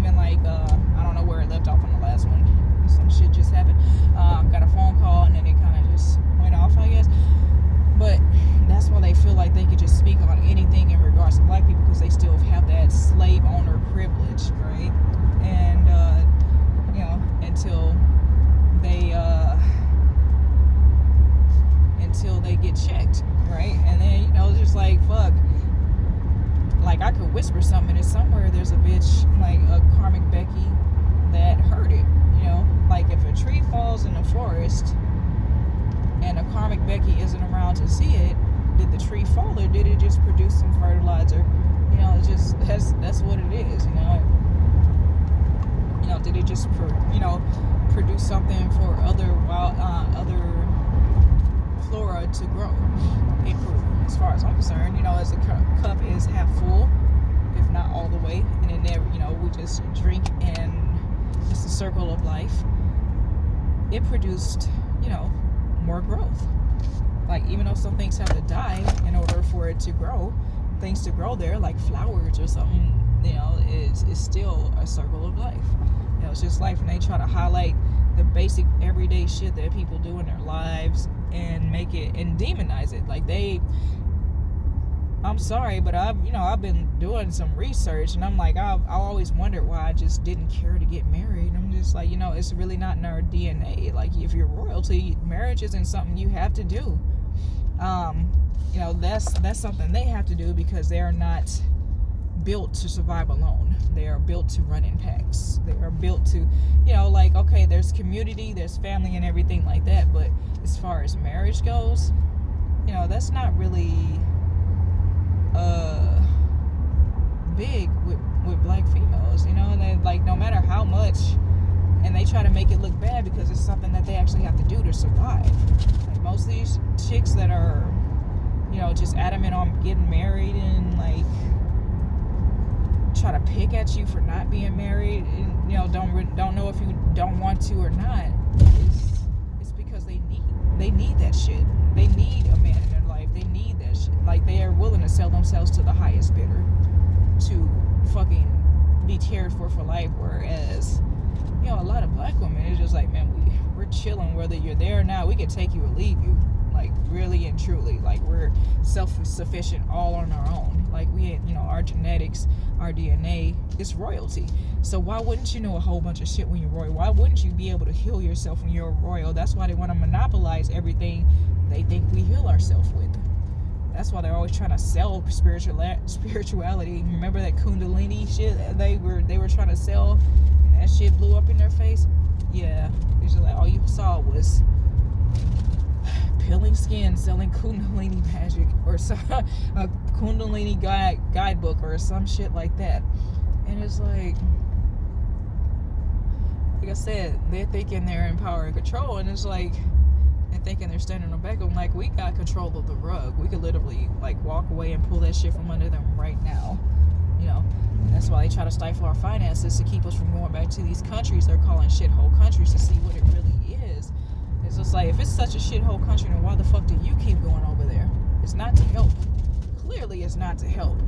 even like, I don't know where it left off on the last one. Some shit just happened. Got a phone call and then it kind of just went off, I guess. But that's why they feel like they could just speak on anything in regards to black people, because they still have that slave owner privilege, right? And, until they get checked, right? And then, just like, fuck. Like, I could whisper something, and somewhere there's a bitch, like a karmic Becky, that heard it, Like, if a tree falls in the forest and a karmic Becky isn't around to see it, did the tree fall or did it just produce some fertilizer? It's just, that's what it is, Did it just, produce something for other flora to grow? As far as I'm concerned, as the cup is half full, if not all the way, and it never, we just drink and it's a circle of life. It produced, more growth. Like, even though some things have to die in order for it to grow, things to grow there, like flowers or something, is still a circle of life. It's just life, and they try to highlight the basic everyday shit that people do in their lives and make it and demonize it. Like, I'm sorry, but I've been doing some research, and I'm like, I always wondered why I just didn't care to get married. I'm just like, it's really not in our DNA. Like, if you're royalty, marriage isn't something you have to do. That's something they have to do because they are not built to survive alone. They are built to run in packs. They are built to, like, okay, there's community, there's family and everything like that, but as far as marriage goes, that's not really big with black females, and they, like, no matter how much, and they try to make it look bad because it's something that they actually have to do to survive. Like, most of these chicks that are, just adamant on getting married and, like, try to pick at you for not being married, and, don't know if you don't want to or not, it's because they need that shit. They need a man in their life. They need that shit. Like, they are willing to sell themselves to the highest bidder to fucking be cared for life, whereas, a lot of black women, it's just like, man, we're chilling whether you're there or not. We can take you or leave you, like, really and truly. Like, we're self-sufficient all on our own. Like, we, our genetics, our DNA is royalty. So why wouldn't you know a whole bunch of shit when you're royal? Why wouldn't you be able to heal yourself when you're royal? That's why they want to monopolize everything they think we heal ourselves with. That's why they're always trying to sell spirituality. Remember that Kundalini shit they were trying to sell, and that shit blew up in their face? Yeah, it's just like all you saw was peeling skin, selling Kundalini magic, or a Kundalini guidebook or some shit like that. And it's like I said, they're thinking they're in power and control, and it's like, and thinking they're standing on back of them. Like, we got control of the rug. We could literally, like, walk away and pull that shit from under them right now. That's why they try to stifle our finances to keep us from going back to these countries they're calling shithole countries to see what it really is. It's just like, if it's such a shithole country, then why the fuck do you keep going over there? It's not to help. Clearly it's not to help.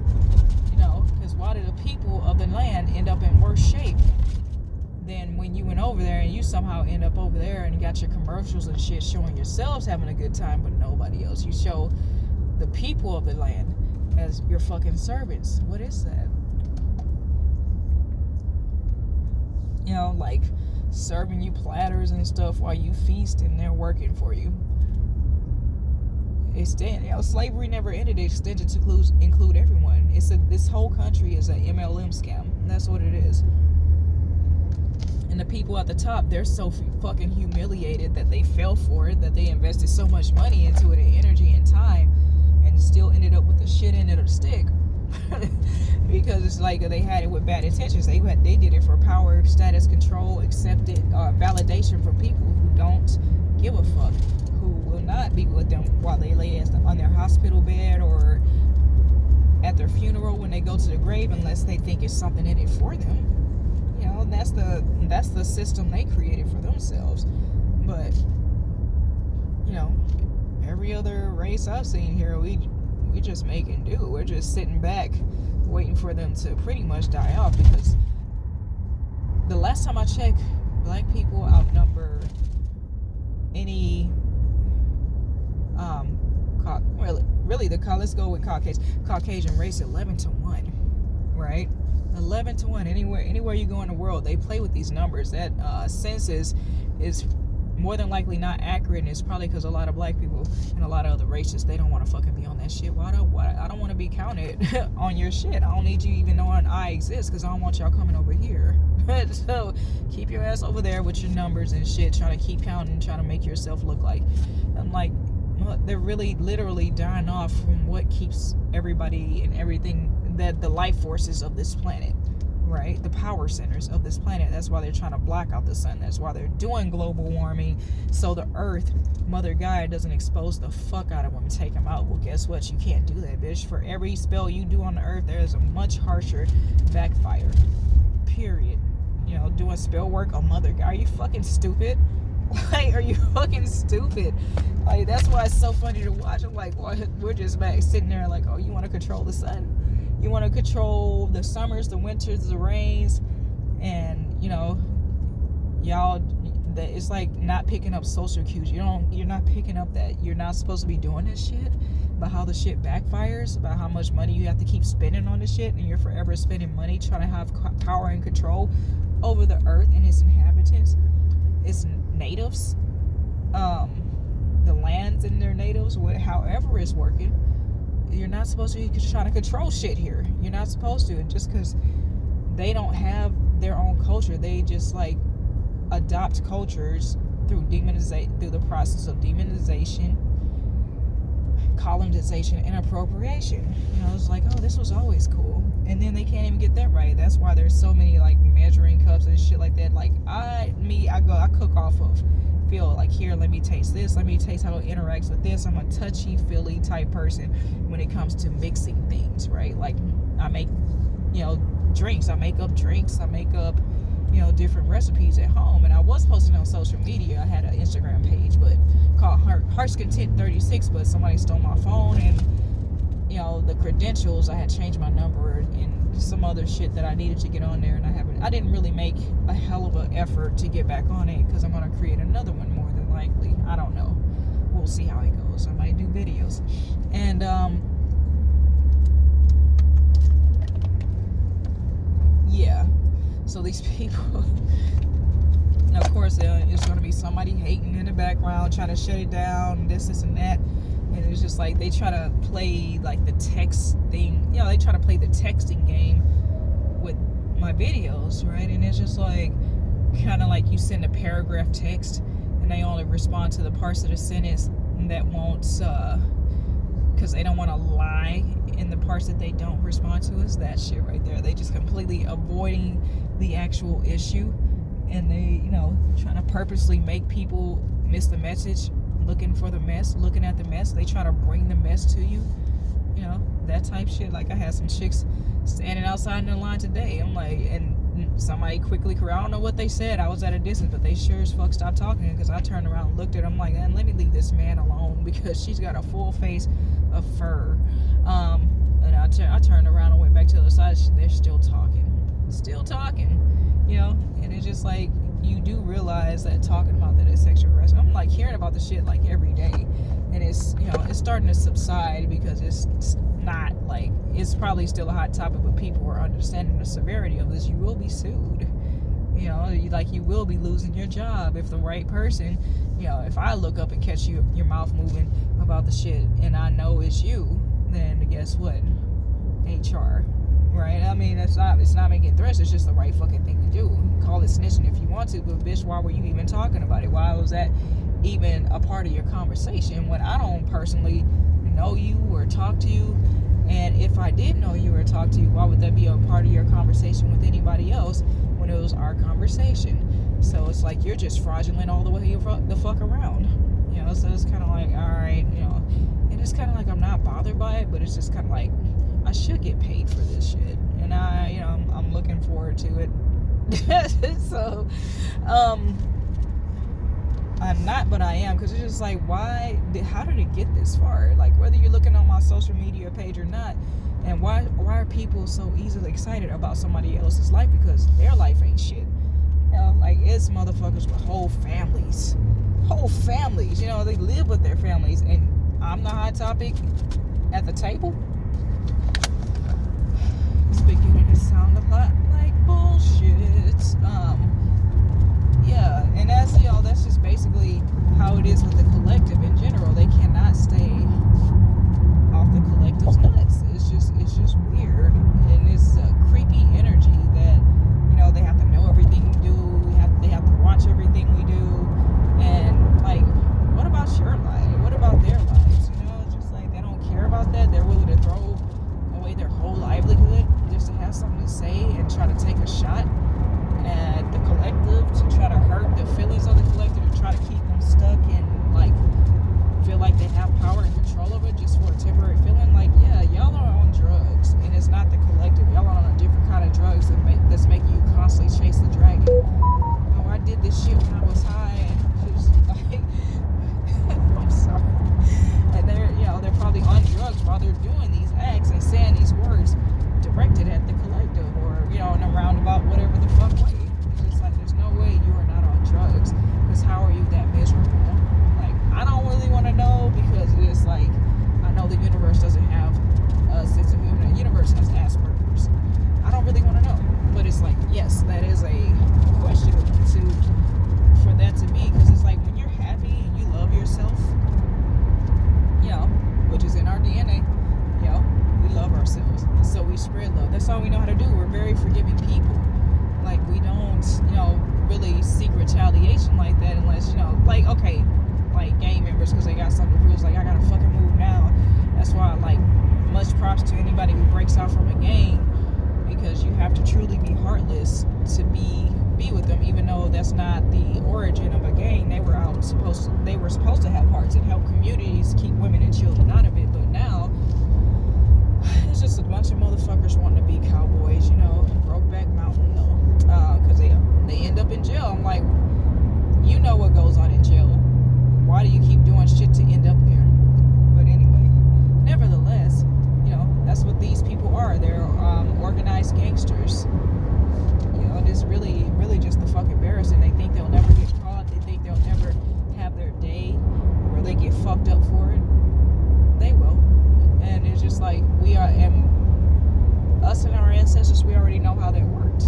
Because why do the people of the land end up in worse shape than when you went over there, and you somehow end up over there and you got your commercials and shit showing yourselves having a good time, but nobody else? You show the people of the land as your fucking servants. What is that? Like, serving you platters and stuff while you feast, and they're working for you. Slavery never ended. It extended to include everyone. This whole country is an MLM scam. That's what it is. And the people at the top, they're so fucking humiliated that they fell for it, that they invested so much money into it, and energy and time, and still ended up with the shit end of the stick. Because it's like they had it with bad intentions. They did it for power, status, control, accepted, validation for people who don't give a fuck, who will not be with them while they lay on their hospital bed or at their funeral when they go to the grave, unless they think it's something in it for them. That's the system they created for themselves. But every other race I've seen here, we just making do. We're just sitting back waiting for them to pretty much die off, because the last time I checked, black people outnumber any really let's go with Caucasian race 11-1, right? 11-1. Anywhere you go in the world, they play with these numbers. That census is more than likely not accurate, and it's probably because a lot of black people and a lot of other races, they don't want to fucking be on that shit. I don't want to be counted on your shit. I don't need you even knowing I exist, because I don't want y'all coming over here. So keep your ass over there with your numbers and shit, trying to keep counting, trying to make yourself look like. I'm like, they're really literally dying off from what keeps everybody and everything, that the life forces of this planet, right? The power centers of this planet. That's why they're trying to block out the sun. That's why they're doing global warming, so the earth, Mother Gaia, doesn't expose the fuck out of them and take them out. Well, guess what? You can't do that, bitch. For every spell you do on the earth, there is a much harsher backfire. Period. You know, doing spell work on Mother Gaia. Are you fucking stupid? Like, are you fucking stupid? Like, that's why it's so funny to watch. I'm like, well, we're just back sitting there like, oh, you want to control the sun? You want to control the summers, the winters, the rains, and, you know, y'all, it's like not picking up social cues. You're not picking up that you're not supposed to be doing this shit, about how the shit backfires, about how much money you have to keep spending on this shit, and you're forever spending money trying to have power and control over the earth and its inhabitants, its natives, the lands and their natives, however it's working. You're not supposed to be trying to control shit here. You're not supposed to. And just because they don't have their own culture, they just like adopt cultures through the process of demonization, colonization, and appropriation. You know, it's like, oh, this was always cool, and then they can't even get that right. That's why there's so many like measuring cups and shit like that. Like I cook off of feel like, here, let me taste this, let me taste how it interacts with this. I'm a touchy-feely type person when it comes to mixing things, right? Like I make, you know, drinks. I make up drinks. I make up, you know, different recipes at home. And I was posting on social media. I had an Instagram page, but called Hearts Content 36, but somebody stole my phone, and, you know, the credentials, I had changed my number and some other shit that I needed to get on there, and I didn't really make a hell of an effort to get back on it, because I'm going to create another one more than likely. I don't know. We'll see how it goes. I might do videos. And yeah, so these people, of course, there's going to be somebody hating in the background, trying to shut it down, this and that. And it's just like they try to play like the text thing, you know, they try to play the texting game with my videos, right? And it's just like, kind of like you send a paragraph text and they only respond to the parts of the sentence that won't, because they don't want to lie in the parts that they don't respond to. Is that shit right there. They just completely avoiding the actual issue, and they, you know, trying to purposely make people miss the message, looking for the mess, looking at the mess. They try to bring the mess to you, you know, that type shit. Like I had some chicks standing outside in the line today. I'm like, and somebody quickly, I don't know what they said. I was at a distance, but they sure as fuck stopped talking, because I turned around and looked at them like, man, let me leave this man alone, because she's got a full face of fur. And I turned around and went back to the other side. They're still talking, you know. And it's just like, you do realize that talking about that is sexual harassment. I'm like hearing about the shit like every day, and it's, you know, it's starting to subside, because it's not like, it's probably still a hot topic, but people are understanding the severity of this. You will be sued, you know, you will be losing your job if the right person, you know, if I look up and catch your mouth moving about the shit and I know it's you, then guess what? HR, right? I mean, it's not making threats. It's just the right fucking thing to do. Call it snitching if you want to, but bitch, why were you even talking about it? Why was that even a part of your conversation when I don't personally know you or talk to you? And if I did know you or talk to you, why would that be a part of your conversation with anybody else when it was our conversation? So it's like, you're just fraudulent all the way the fuck around, you know. So it's kind of like, all right, you know, and it's kind of like, I'm not bothered by it, but it's just kind of like, I should get paid for this shit, and you know, I'm looking forward to it. So, I'm not, but I am, because it's just like, how did it get this far? Like, whether you're looking on my social media page or not, and why are people so easily excited about somebody else's life, because their life ain't shit. Like it's motherfuckers with whole families. They live with their families, and I'm the hot topic at the table. It's beginning to sound a lot like bullshit. Yeah, and that's just basically how it is with the collective in general. They cannot stay off the collective's nuts. It's just weird, and it's a creepy energy that they have to know everything we do. They have to watch everything we do, and like, what about your life? What about their lives? It's just like they don't care about that. They're willing to throw away their whole livelihood just to have something to say and try to take a shot at the collective, to try to hurt the feelings of the collective, and try to keep them stuck and like feel like they have power and control over it just for a temporary feeling. Like, yeah, y'all are on drugs, and it's not the collective. Y'all are on a different kind of drugs that's making you constantly chase the dragon. Oh, I did this shit when I was high, and just like I'm sorry. And they're probably on drugs while they're doing these acts and saying these words directed at the collective, or in a roundabout whatever the fuck way. It's just like there's no way you are not on drugs, because how are you that miserable? Like, I don't really want to know, because it's like I know the universe doesn't have a sense of humor. The universe has Asperger's. I don't really want to know, but it's like, yes, that is a question for that to be, because it's like when you're happy and you love yourself, which is in our DNA, we love ourselves, and so we spread love. That's all we know how to do. We're very forgiving people. Like, we don't, really seek retaliation like that, unless, like, okay, like gang members, because they got something to prove. It's like, I gotta fucking move now. That's why, like, much props to anybody who breaks out from a gang, because you have to truly be heartless to be with them, even though that's not the origin of a gang. They were supposed to have hearts and help communities keep women and children out of it. But now it's just a bunch of motherfuckers wanting to be cowboys, Brokeback Mountain, though, because they end up in jail. I'm like, what goes on in jail. Why do you keep doing shit to end up there? But anyway, nevertheless, that's what these people are. They're organized gangsters. And it's really, really just the fuck embarrassing. They think they'll never get caught. They think they'll never have their day where they get fucked up for it. They will. And it's just like, us and our ancestors, we already know how that worked.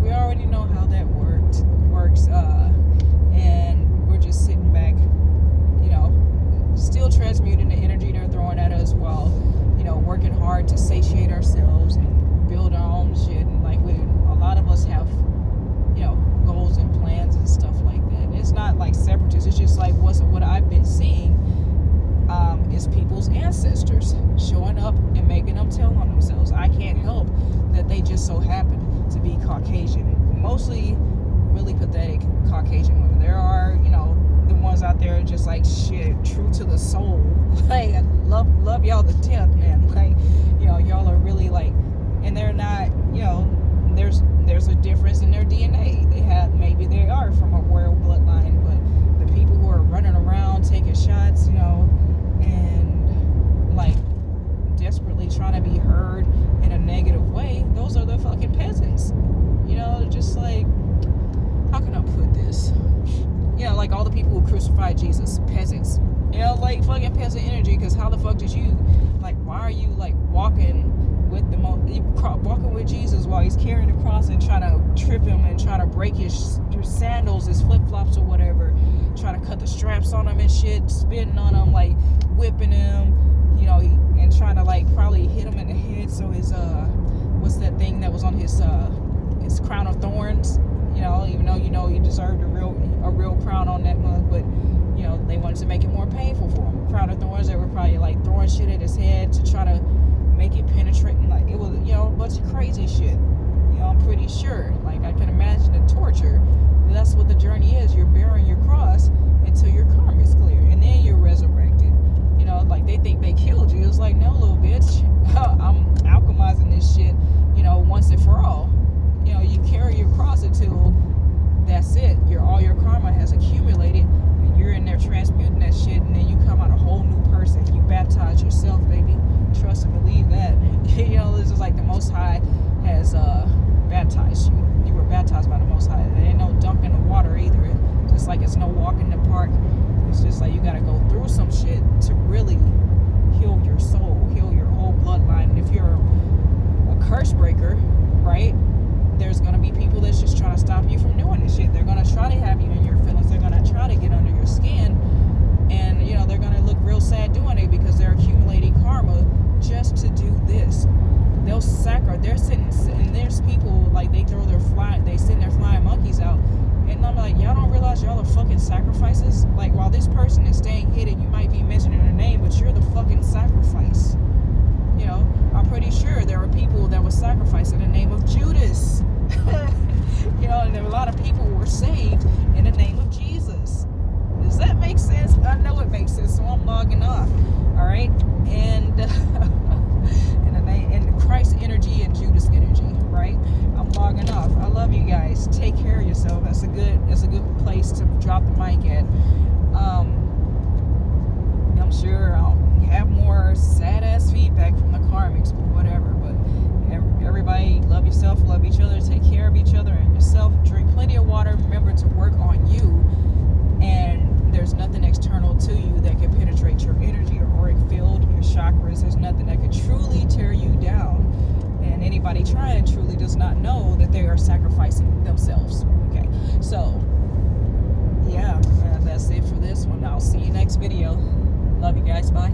We already know how that works. And we're just sitting back, still transmuting the energy they're throwing at us, while, working hard to satiate ourselves and build our own shit. And like, a lot of us have, goals and plans and stuff like that. And it's not like separatists. It's just like what I've been seeing is people's ancestors showing up and making them tell on themselves. I can't help that they just so happen to be Caucasian. Mostly really pathetic Caucasian women. There are, the ones out there just like shit, true to the soul. Like, I love y'all to death, man. Like, y'all are really like, and they're not, there's a difference in their DNA. Maybe they are from a royal bloodline, but the people who are running around taking shots, and like desperately trying to be heard in a negative way, those are the fucking peasants. Just like, how can I put this? Like all the people who crucified Jesus, peasants. Like fucking peasant energy. Because how the fuck did you, like, why are you like walking with Jesus while he's carrying the cross and trying to trip him and try to break his sandals, his flip-flops or whatever, trying to cut the straps on him and shit, spitting on him, like whipping him, and trying to like probably hit him in the head so his what's that thing that was on his crown of thorns, even though he deserved a real crown on that mug, but they wanted to make it more painful for him. Crown of thorns, they were probably like throwing shit at his head to try to make it penetrate, and like it was a bunch of crazy shit. I'm pretty sure, like, I can imagine the torture. But that's what the journey is. You're bearing your cross until your karma is clear, and then you're resurrected. Like, they think they killed you. It's like, no, little bitch, I'm alchemizing this shit once and for all. You carry your cross until that's it. All your karma has accumulated, and you're in there transmuting that shit, and then you come out a whole new person. You baptize yourself, baby. Trust and believe that. This is like the Most High has baptized you. You were baptized by the Most It's like it's no walk in the park. It's just like you got to go through some shit to really heal your soul, heal your whole bloodline. And if you're a curse breaker, right, there's going to be people that's just trying to stop you from doing this shit. They're going to try to have you in your feelings. They're going to try to get under your skin. And, you know, they're going to look real sad doing it because they're accumulating karma just to do this. They'll they're sitting, and there's people, like, they send their flying monkeys out. And I'm like, y'all don't realize y'all are fucking sacrifices? Like, while this person is staying hidden, you might be mentioning their name, but you're the fucking sacrifice. You know, I'm pretty sure there are people that were sacrificed in the name of Judas. You know, and there were a lot of people who were saved in the name of Jesus. Does that make sense? I know it makes sense, so I'm logging off. All right? And in Christ energy and Judas energy, right? I'm logging off. I love you guys. Take care of yourself. That's a good place to drop the mic at. I'm sure I'll have more sad ass feedback from the karmics, but whatever. But everybody, love yourself, love each other, take care of each other and yourself. Drink plenty of water. Remember to work on you. And there's nothing external to you that can penetrate your energy or auric field, your chakras. There's nothing that can truly tear you down. And anybody trying truly does not know that they are sacrificing themselves. Okay, so yeah, that's it for this one. I'll see you next video. Love you guys. Bye.